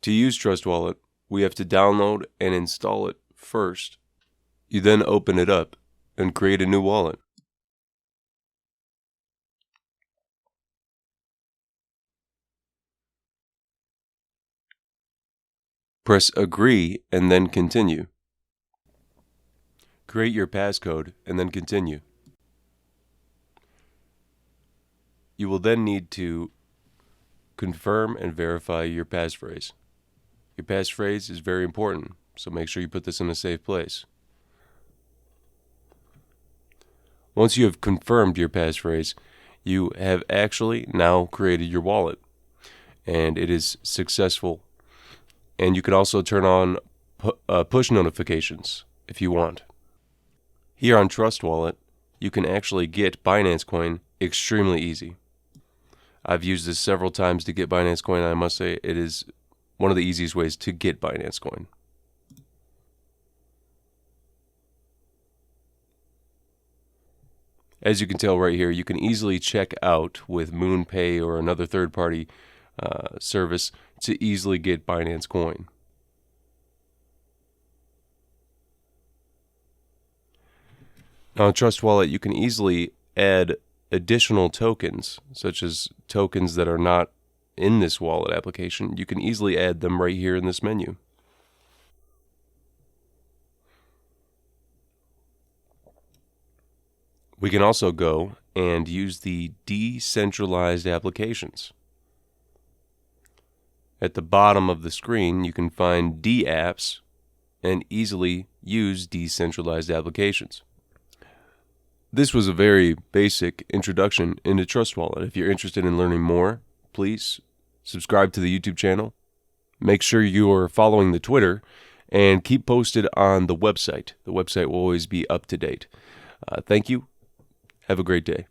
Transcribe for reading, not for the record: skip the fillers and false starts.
To use Trust Wallet, we have to download and install it first. You then open it up and create a new wallet. Press Agree and then Continue. Create your passcode and then continue. You will then need to confirm and verify your passphrase. Your passphrase is very important, so make sure you put this in a safe place. Once you have confirmed your passphrase, you have actually now created your wallet, and it is successful. And you can also turn on push notifications if you want. Here on Trust Wallet, you can actually get Binance Coin extremely easy. I've used this several times to get Binance Coin, and I must say it is one of the easiest ways to get Binance Coin. As you can tell right here, you can easily check out with MoonPay or another third-party service to easily get Binance Coin. Now in Trust Wallet, you can easily add additional tokens, such as tokens that are not in this wallet application. You can easily add them right here in this menu. We can also go and use the decentralized applications. At the bottom of the screen, you can find D-apps and easily use decentralized applications. This was a very basic introduction into Trust Wallet. If you're interested in learning more, please subscribe to the YouTube channel. Make sure you are following the Twitter and keep posted on the website. The website will always be up to date. Thank you. Have a great day.